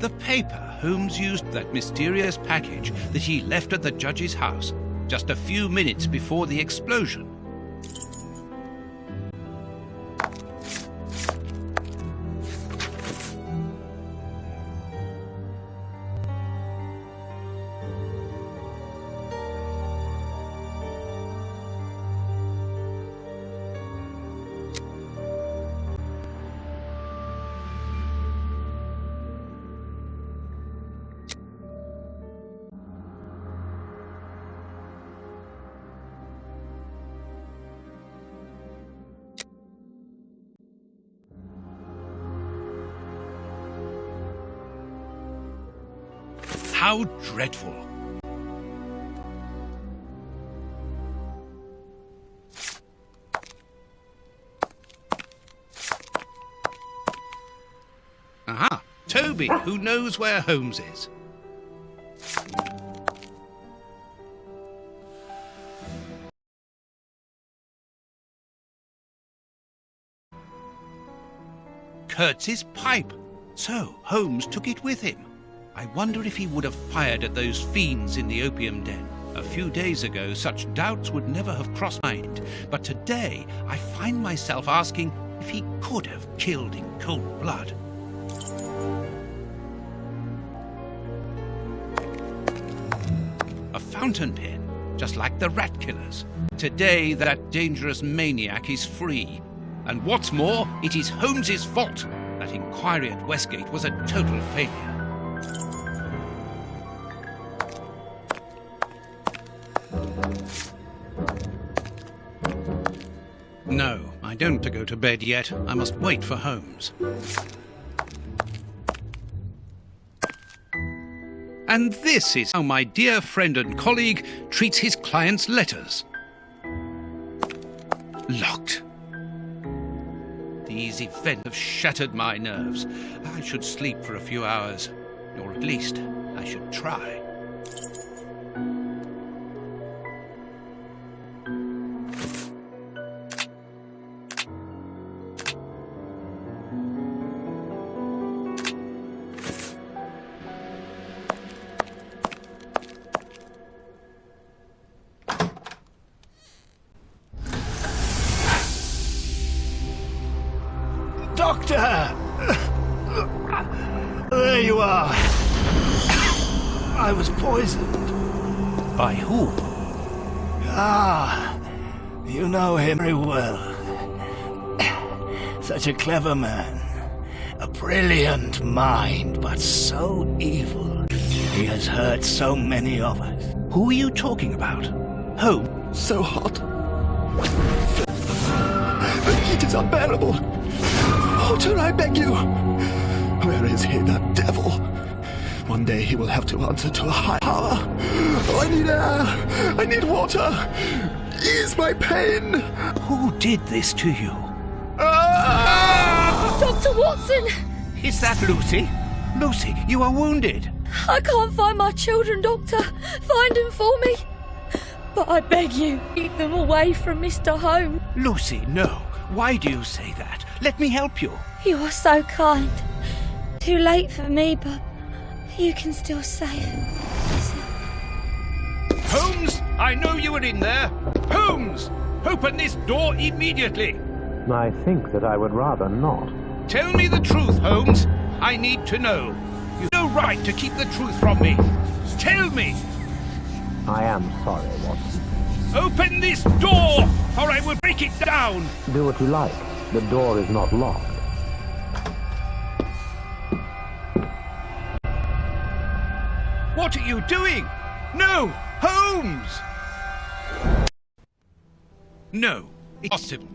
the paper Holmes used that mysterious package that he left at the judge's house just a few minutes before the explosion. How dreadful! Aha! Toby, who knows where Holmes is. Kurtz's pipe. So, Holmes took it with him. I wonder if he would have fired at those fiends in the opium den. A few days ago, such doubts would never have crossed my mind. But today, I find myself asking if he could have killed in cold blood. A fountain pen, just like the rat killers. Today, that dangerous maniac is free. And what's more, it is Holmes's fault. That inquiry at Westgate was a total failure. No, I don't go to bed yet. I must wait for Holmes. And this is how my dear friend and colleague treats his clients' letters. Locked. These events have shattered my nerves. I should sleep for a few hours, or at least I should try. Doctor! There you are. I was poisoned. By who? Ah, you know him very well. Such a clever man. A brilliant mind, but so evil. He has hurt so many of us. Who are you talking about? Holmes? So hot. The heat is unbearable. Water, I beg you. Where is he, that devil? One day he will have to answer to a high power. Oh, I need air. I need water. Ease my pain. Who did this to you? Ah! Dr. Watson! Is that Lucy? Lucy, you are wounded. I can't find my children, Doctor. Find them for me. But I beg you, keep them away from Mr. Holmes. Lucy, no. Why do you say that? Let me help you. You are so kind. Too late for me, but you can still save. Holmes, I know you are in there. Holmes, open this door immediately. I think that I would rather not. Tell me the truth, Holmes. I need to know. You've no right to keep the truth from me. Tell me. I am sorry, Watson. Open this door, or I will break it down. Do what you like. The door is not locked. What are you doing? No, Holmes! No, it's impossible.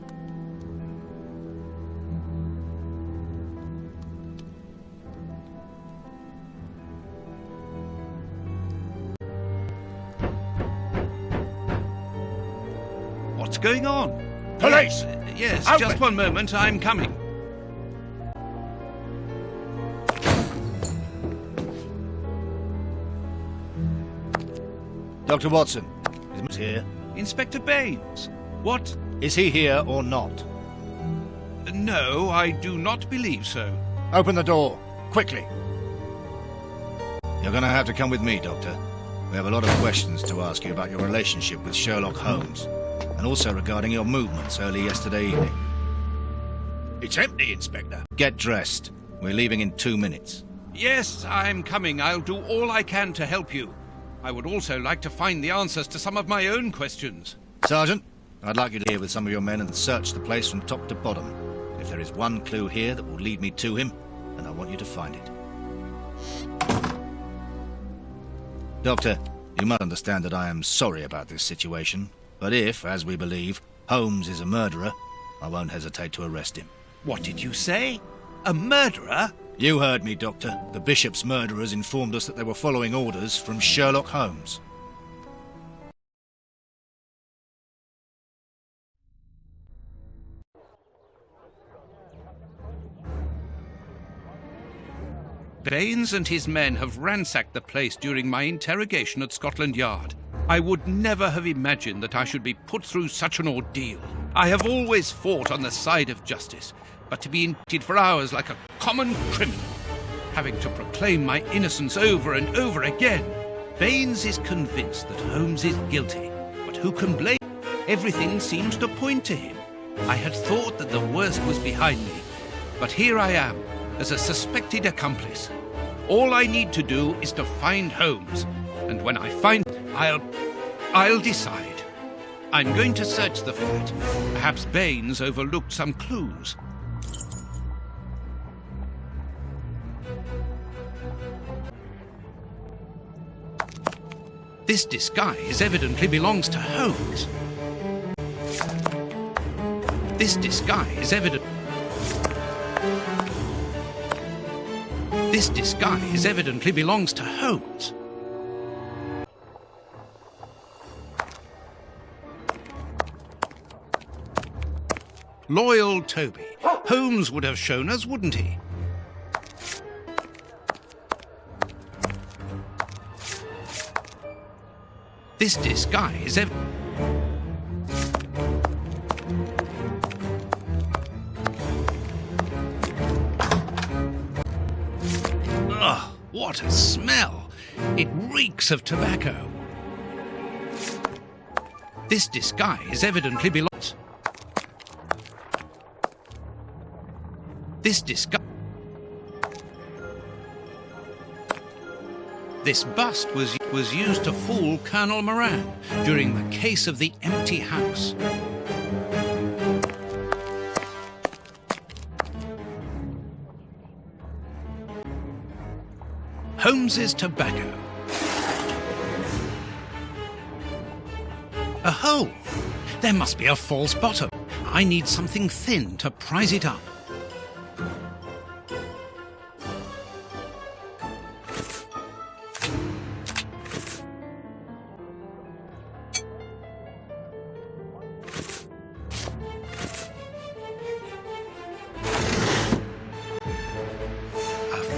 What's going on? Police! Yes, Open! just one moment, I'm coming. Dr. Watson, is he here? Inspector Baines, what? Is he here or not? No, I do not believe so. Open the door, quickly. You're gonna have to come with me, Doctor. We have a lot of questions to ask you about your relationship with Sherlock Holmes, and also regarding your movements early yesterday evening. It's empty, Inspector. Get dressed. We're leaving in 2 minutes. Yes, I'm coming. I'll do all I can to help you. I would also like to find the answers to some of my own questions. Sergeant, I'd like you to here with some of your men and search the place from top to bottom. If there is one clue here that will lead me to him, then I want you to find it. Doctor, you must understand that I am sorry about this situation, but if, as we believe, Holmes is a murderer, I won't hesitate to arrest him. What did you say? A murderer? You heard me, Doctor. The Bishop's murderers informed us that they were following orders from Sherlock Holmes. Baines and his men have ransacked the place during my interrogation at Scotland Yard. I would never have imagined that I should be put through such an ordeal. I have always fought on the side of justice, but to be indicted for hours like a common criminal, having to proclaim my innocence over and over again. Baines is convinced that Holmes is guilty, but who can blame him? Everything seems to point to him. I had thought that the worst was behind me, but here I am, as a suspected accomplice. All I need to do is to find Holmes, and when I find I'll decide. I'm going to search the flat. Perhaps Baines overlooked some clues. This disguise evidently belongs to Holmes. This disguise evidently belongs to Holmes. Loyal Toby. Holmes would have shown us, wouldn't he? This disguise Ugh, what a smell! It reeks of tobacco. This disguise evidently belongs. This bust was used to fool Colonel Moran during the case of the empty house. Holmes's tobacco. A hole. There must be a false bottom. I need something thin to prise it up.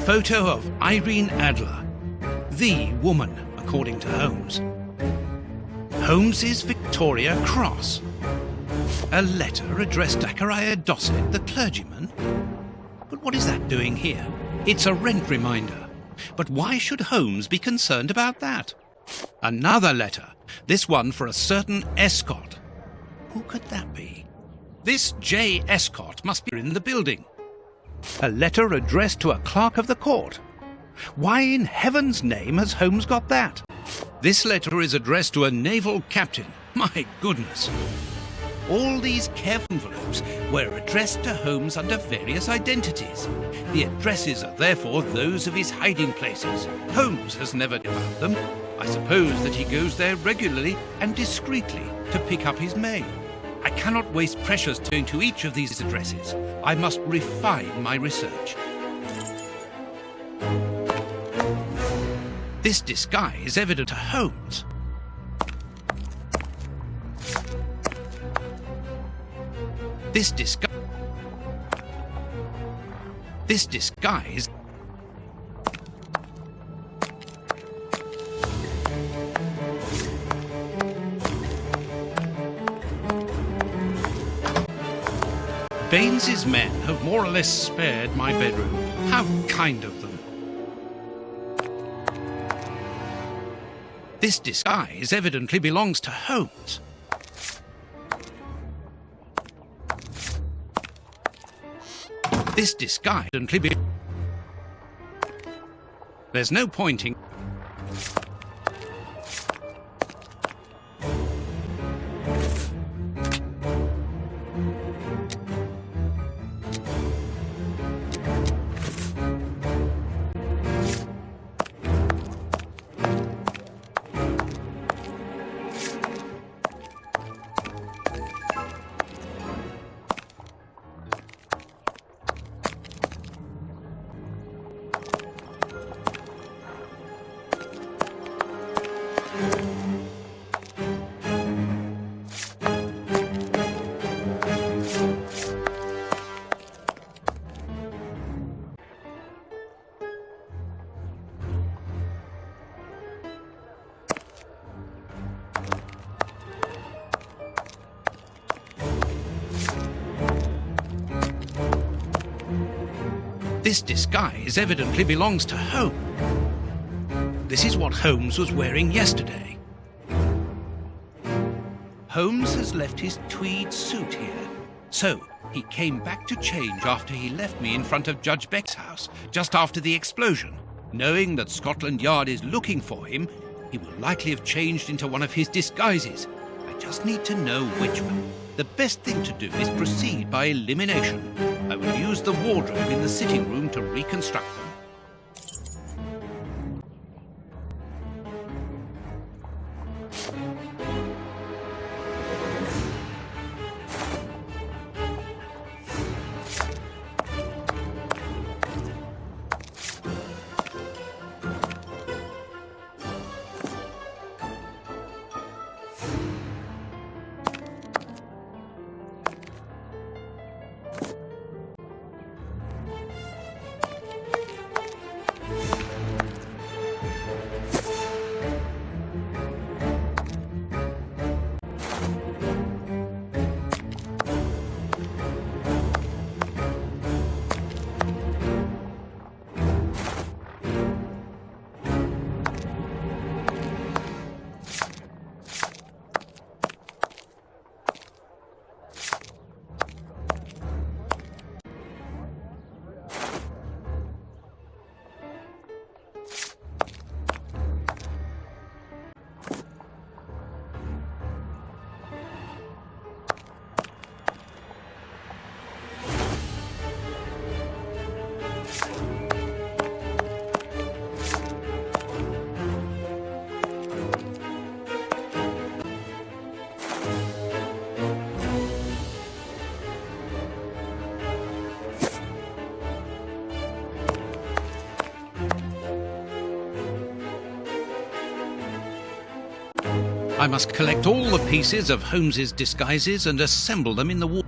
Photo of Irene Adler, the woman, according to Holmes. Holmes's Victoria Cross. A letter addressed to Zachariah Dossett, the clergyman. But what is that doing here? It's a rent reminder. But why should Holmes be concerned about that? Another letter, this one for a certain Escott. Who could that be? This J. Escott must be in the building. A letter addressed to a clerk of the court. Why in heaven's name has Holmes got that? This letter is addressed to a naval captain. My goodness. All these careful envelopes were addressed to Holmes under various identities. The addresses are therefore those of his hiding places. Holmes has never about them. I suppose that he goes there regularly and discreetly to pick up his mail. I cannot waste precious time to each of these addresses. I must refine my research. This disguise evident to Holmes. This disguise. Baines's men have more or less spared my bedroom. How kind of them. This disguise evidently belongs to Holmes. This disguise evidently There's no pointing. This disguise evidently belongs to Holmes. This is what Holmes was wearing yesterday. Holmes has left his tweed suit here. So, he came back to change after he left me in front of Judge Beck's house, just after the explosion. Knowing that Scotland Yard is looking for him, he will likely have changed into one of his disguises. I just need to know which one. The best thing to do is proceed by elimination. I will use the wardrobe in the sitting room to reconstruct them. I must collect all the pieces of Holmes's disguises and assemble them in the wall.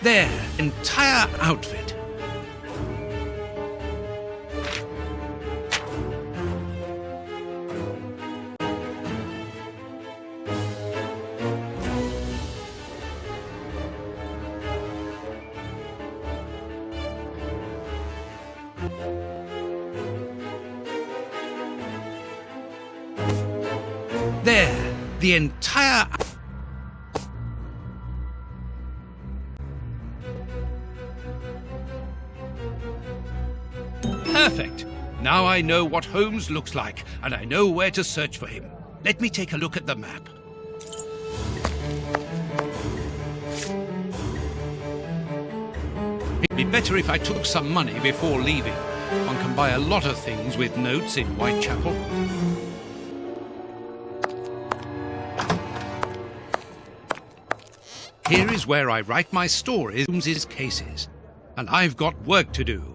Their entire outfit. There, the entire... Perfect! Now I know what Holmes looks like, and I know where to search for him. Let me take a look at the map. It'd be better if I took some money before leaving. One can buy a lot of things with notes in Whitechapel. Here is where I write my stories, Holmes's cases, and I've got work to do.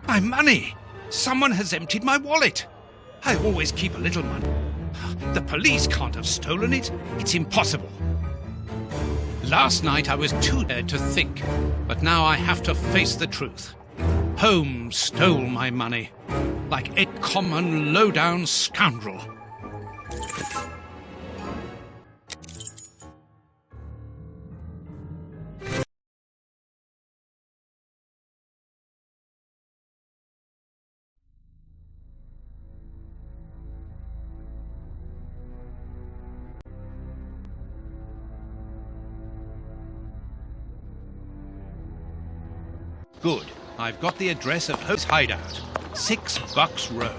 My money! Someone has emptied my wallet. I always keep a little money. The police can't have stolen it. It's impossible. Last night I was too scared to think, but now I have to face the truth. Holmes stole my money, like a common low-down scoundrel. Good. I've got the address of Holmes' hideout. 6 Bucks Row.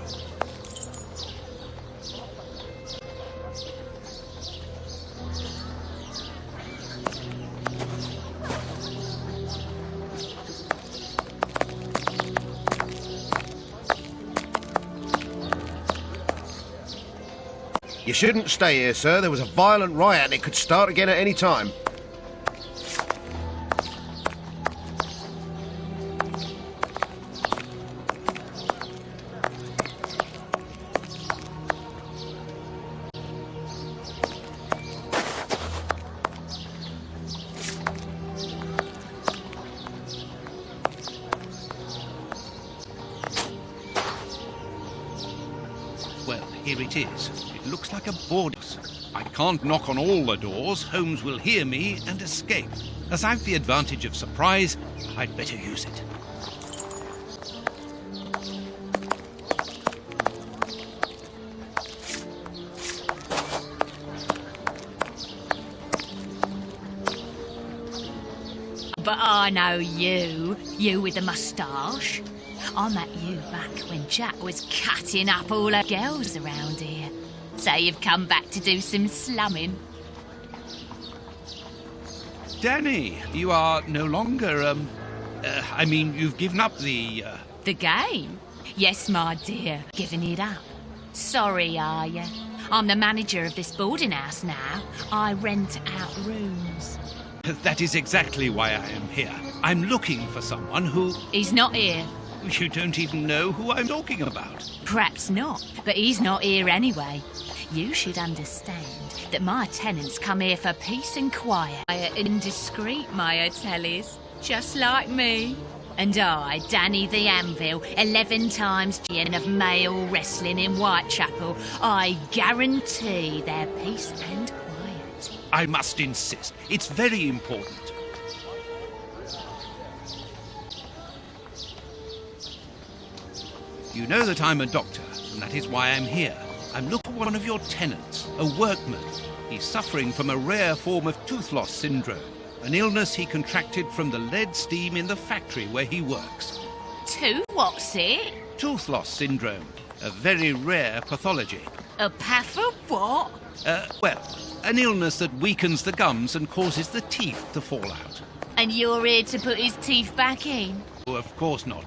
You shouldn't stay here, sir. There was a violent riot and it could start again at any time. Well, here it is. It looks like a boarding house. I can't knock on all the doors. Holmes will hear me and escape. As I've the advantage of surprise, I'd better use it. But I know you. You with the moustache. I met you back when Jack was cutting up all the girls around here. So you've come back to do some slumming. Danny, you are no longer, you've given up the, The game? Yes, my dear, giving it up. Sorry, are you? I'm the manager of this boarding house now. I rent out rooms. That is exactly why I am here. I'm looking for someone who... He's not here. You don't even know who I'm talking about. Perhaps not, but he's not here anyway. You should understand that my tenants come here for peace and quiet. Quiet and discreet, my hotellies, just like me. And I, Danny the Anvil, 11 times champion of male wrestling in Whitechapel, I guarantee their peace and quiet. I must insist. It's very important. You know that I'm a doctor, and that is why I'm here. I'm looking for one of your tenants, a workman. He's suffering from a rare form of tooth loss syndrome, an illness he contracted from the lead steam in the factory where he works. What's it? Tooth loss syndrome, a very rare pathology. A path of what? An illness that weakens the gums and causes the teeth to fall out. And you're here to put his teeth back in? Oh, of course not.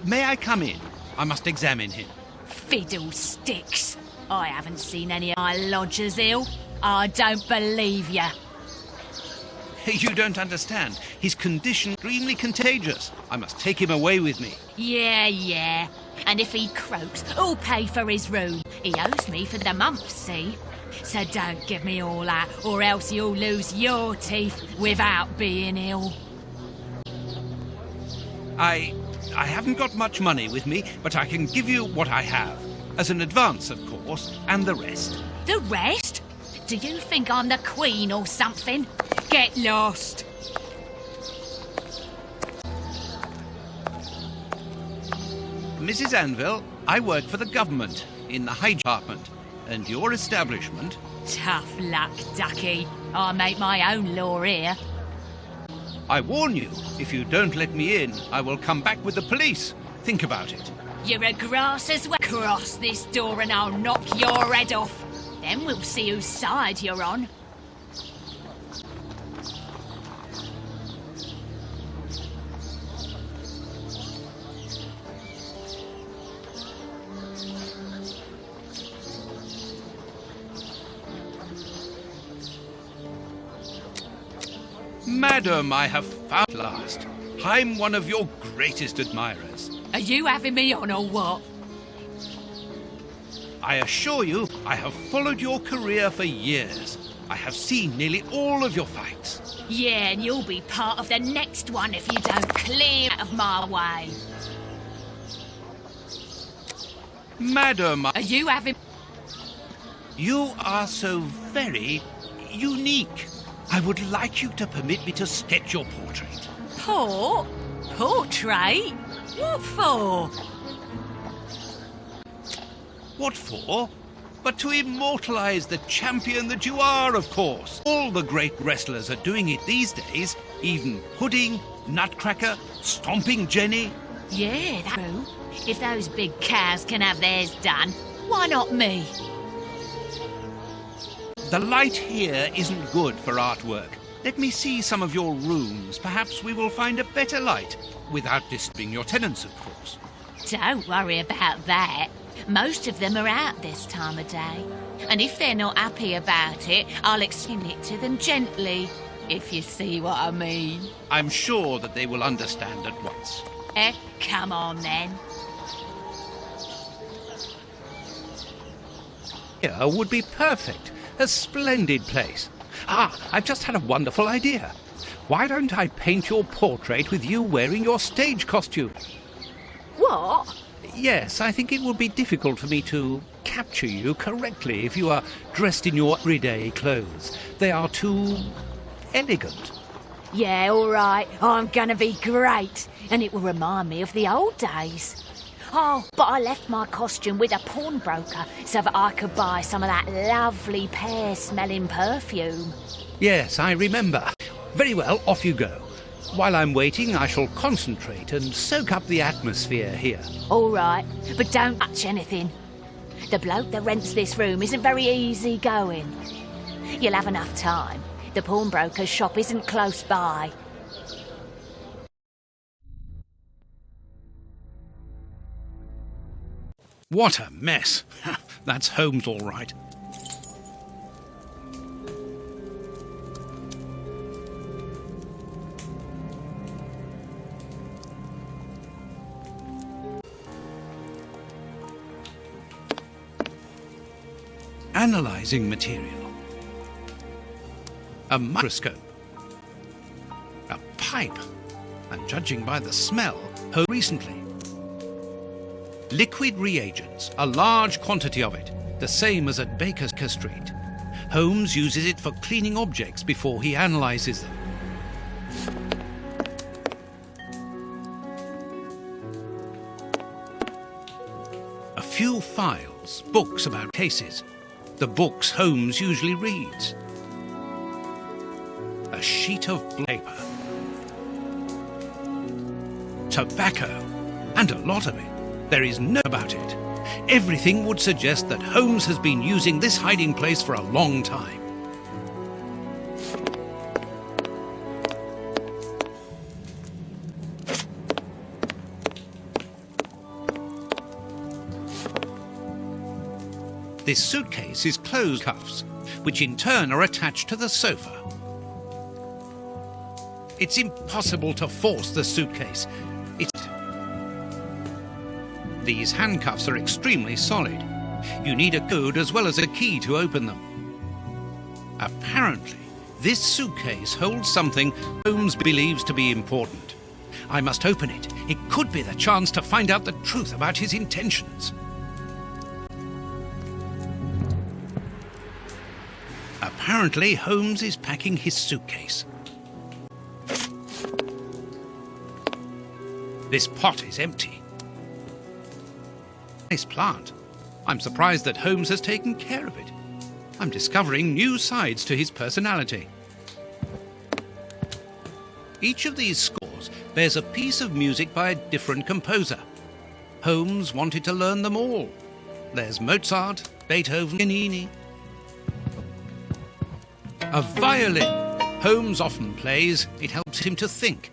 May I come in? I must examine him. Fiddlesticks. I haven't seen any of my lodgers ill. I don't believe you. You don't understand. His condition is extremely contagious. I must take him away with me. Yeah. And if he croaks, who'll pay for his room? He owes me for the month, see? So don't give me all that, or else you'll lose your teeth without being ill. I haven't got much money with me, but I can give you what I have. As an advance, of course, and the rest. The rest? Do you think I'm the Queen or something? Get lost! Mrs. Anvil, I work for the government in the High Department, and your establishment... Tough luck, ducky. I make my own law here. I warn you, if you don't let me in, I will come back with the police. Think about it. You're a grass as well. Cross this door and I'll knock your head off. Then we'll see whose side you're on. Madam, I have found at last. I'm one of your greatest admirers. Are you having me on or what? I assure you, I have followed your career for years. I have seen nearly all of your fights. Yeah, and you'll be part of the next one if you don't clear out of my way. Madam, Are you having... you are so very unique. I would like you to permit me to sketch your portrait. Portrait? What for? What for? But to immortalize the champion that you are, of course. All the great wrestlers are doing it these days. Even Pudding, Nutcracker, Stomping Jenny. Yeah, that's true. If those big cows can have theirs done, why not me? The light here isn't good for artwork. Let me see some of your rooms. Perhaps we will find a better light, without disturbing your tenants, of course. Don't worry about that. Most of them are out this time of day. And if they're not happy about it, I'll explain it to them gently, if you see what I mean. I'm sure that they will understand at once. Come on then. Here would be perfect. A splendid place. I've just had a wonderful idea. Why don't I paint your portrait with you wearing your stage costume? What? Yes, I think it would be difficult for me to capture you correctly if you are dressed in your everyday clothes. They are too elegant. Yeah, all right. I'm gonna be great. And it will remind me of the old days. Oh, but I left my costume with a pawnbroker so that I could buy some of that lovely pear-smelling perfume. Yes, I remember. Very well, off you go. While I'm waiting, I shall concentrate and soak up the atmosphere here. All right, but don't touch anything. The bloke that rents this room isn't very easy going. You'll have enough time. The pawnbroker's shop isn't close by. What a mess. That's Holmes all right. Analyzing material. A microscope. A pipe. And judging by the smell, recently. Liquid reagents, a large quantity of it, the same as at Baker Street. Holmes uses it for cleaning objects before he analyzes them. A few files, books about cases. The books Holmes usually reads. A sheet of paper. Tobacco, and a lot of it. There is no about it. Everything would suggest that Holmes has been using this hiding place for a long time. This suitcase is clothes cuffs, which in turn are attached to the sofa. It's impossible to force the suitcase. These handcuffs are extremely solid. You need a code as well as a key to open them. Apparently, this suitcase holds something Holmes believes to be important. I must open it. It could be the chance to find out the truth about his intentions. Apparently, Holmes is packing his suitcase. This pot is empty. Nice plant. I'm surprised that Holmes has taken care of it. I'm discovering new sides to his personality. Each of these scores bears a piece of music by a different composer. Holmes wanted to learn them all. There's Mozart, Beethoven, Giannini. A violin. Holmes often plays. It helps him to think.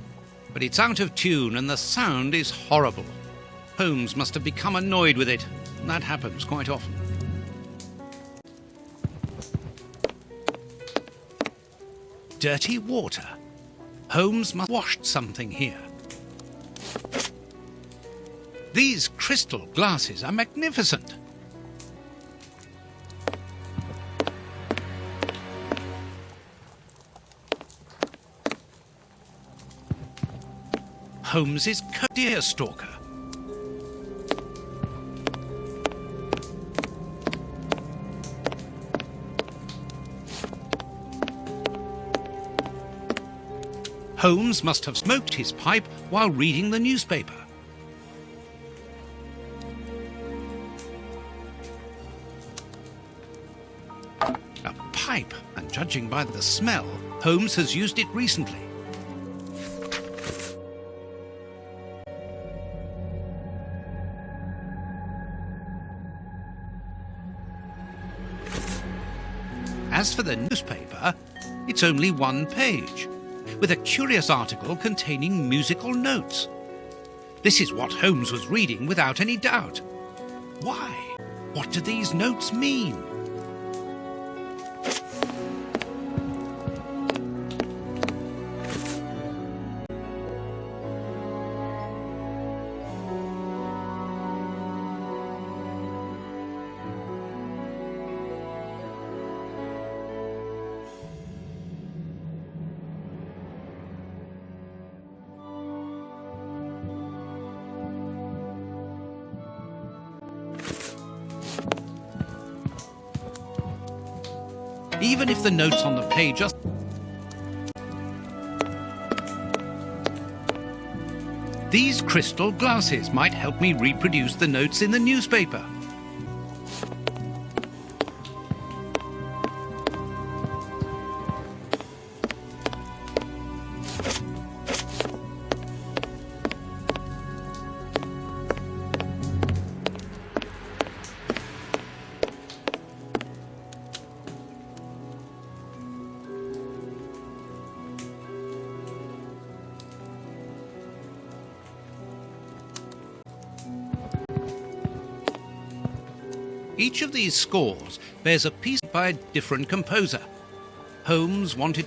But it's out of tune and the sound is horrible. Holmes must have become annoyed with it. That happens quite often. Dirty water. Holmes must have washed something here. These crystal glasses are magnificent. Holmes's deer stalker. Holmes must have smoked his pipe while reading the newspaper. A pipe, and judging by the smell, Holmes has used it recently. As for the newspaper, it's only one page, with a curious article containing musical notes. This is what Holmes was reading without any doubt. Why? What do these notes mean? Even if the notes on the page are... These crystal glasses might help me reproduce the notes in the newspaper. Each of these scores bears a piece by a different composer. Holmes wanted...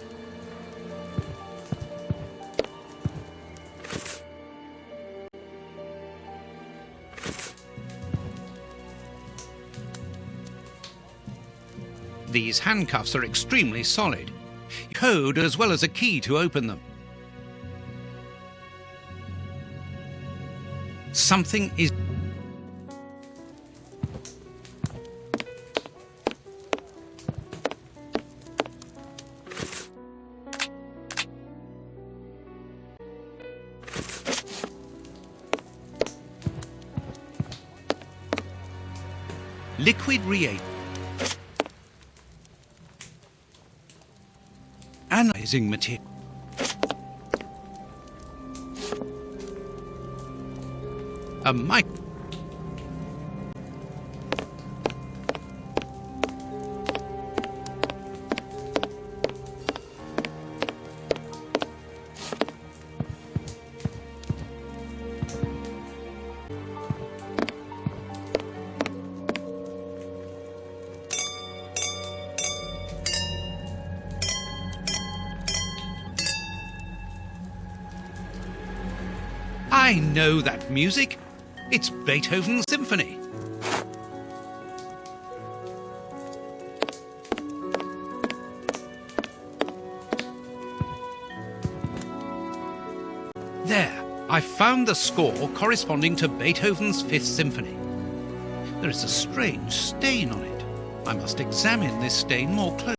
These handcuffs are extremely solid. Code as well as a key to open them. Something is... Liquid reagent. Analyzing material. A mic. I know that music. It's Beethoven's symphony. There, I found the score corresponding to Beethoven's Fifth Symphony. There is a strange stain on it. I must examine this stain more closely.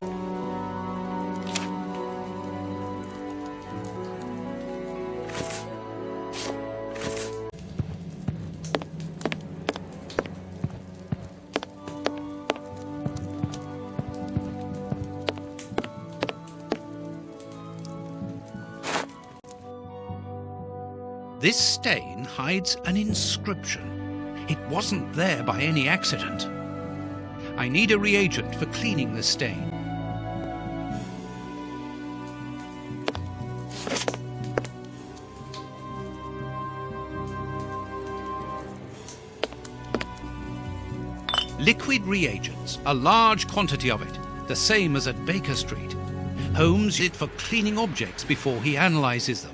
This stain hides an inscription. It wasn't there by any accident. I need a reagent for cleaning the stain. Liquid reagents, a large quantity of it, the same as at Baker Street. Holmes used it for cleaning objects before he analyzes them.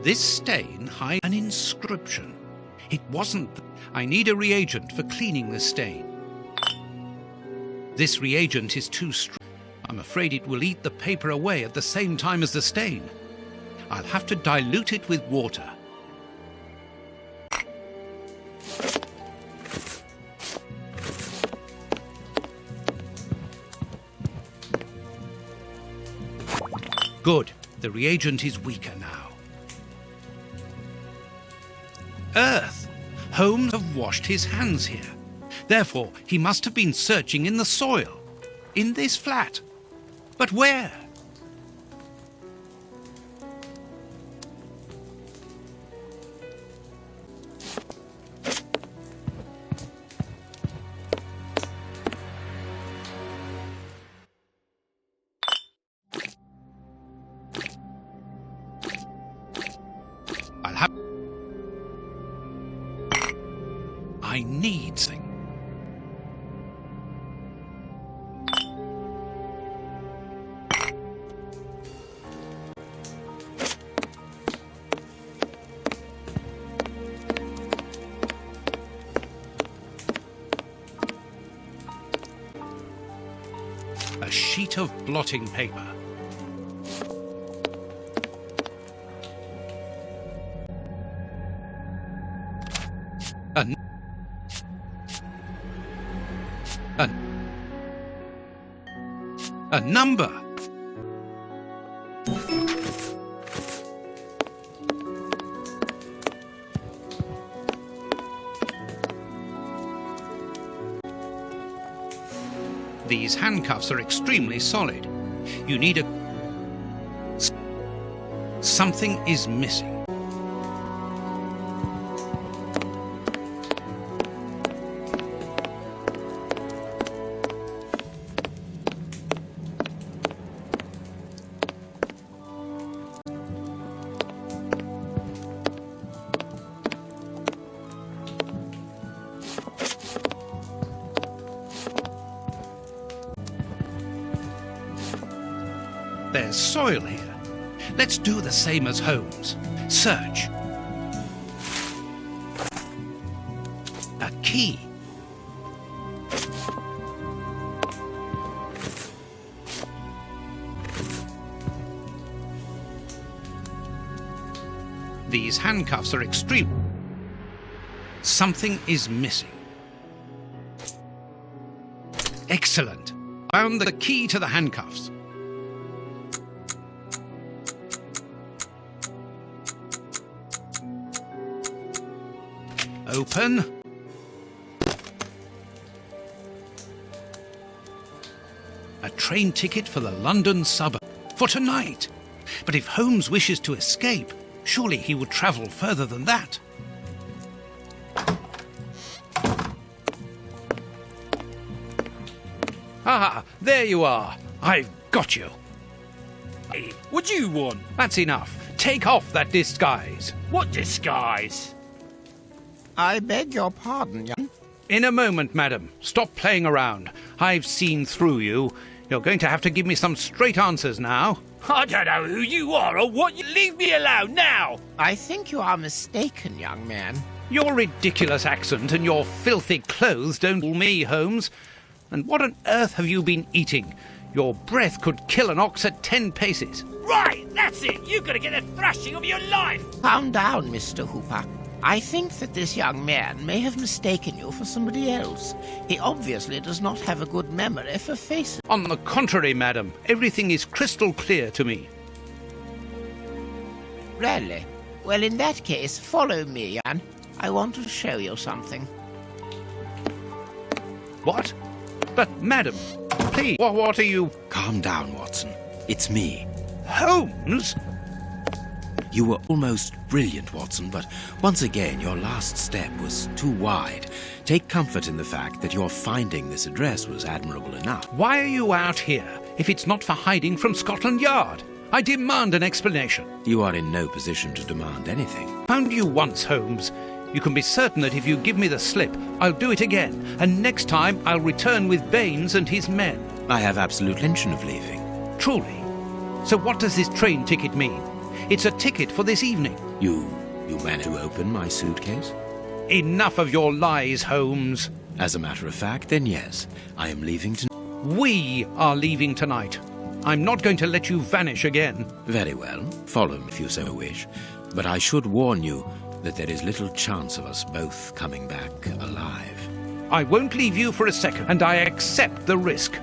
This stain hides an inscription. It wasn't. I need a reagent for cleaning the stain. This reagent is too strong. I'm afraid it will eat the paper away at the same time as the stain. I'll have to dilute it with water. Good. The reagent is weaker now. Earth! Holmes have washed his hands here. Therefore, he must have been searching in the soil. In this flat. But where? I'll have... I need something. A sheet of blotting paper. A number. These handcuffs are extremely solid. You need a... Something is missing. There's soil here. Let's do the same as Holmes. Search. A key. These handcuffs are extreme. Something is missing. Excellent. Found the key to the handcuffs. Open. A train ticket for the London suburb. For tonight. But if Holmes wishes to escape, surely he would travel further than that. Ah, there you are. I've got you. Hey, what do you want? That's enough. Take off that disguise. What disguise? I beg your pardon, young. In a moment, madam. Stop playing around. I've seen through you. You're going to have to give me some straight answers now. I don't know who you are or what you... Leave me alone now! I think you are mistaken, young man. Your ridiculous accent and your filthy clothes don't fool me, Holmes. And what on earth have you been eating? Your breath could kill an ox at 10 paces. Right, that's it! You're gonna get a thrashing of your life! Calm down, Mr. Hooper. I think that this young man may have mistaken you for somebody else. He obviously does not have a good memory for faces. On the contrary, madam, everything is crystal clear to me. Really? Well, in that case, follow me, Jan. I want to show you something. What? But, madam, please, what are you... Calm down, Watson. It's me. Holmes? You were almost brilliant, Watson, but once again your last step was too wide. Take comfort in the fact that your finding this address was admirable enough. Why are you out here if it's not for hiding from Scotland Yard? I demand an explanation. You are in no position to demand anything. Found you once, Holmes. You can be certain that if you give me the slip, I'll do it again, and next time I'll return with Baines and his men. I have absolute intention of leaving. Truly? So what does this train ticket mean? It's a ticket for this evening. You managed to open my suitcase? Enough of your lies, Holmes. As a matter of fact, then yes, I am leaving tonight. We are leaving tonight. I'm not going to let you vanish again. Very well, follow me if you so wish. But I should warn you that there is little chance of us both coming back alive. I won't leave you for a second, and I accept the risk.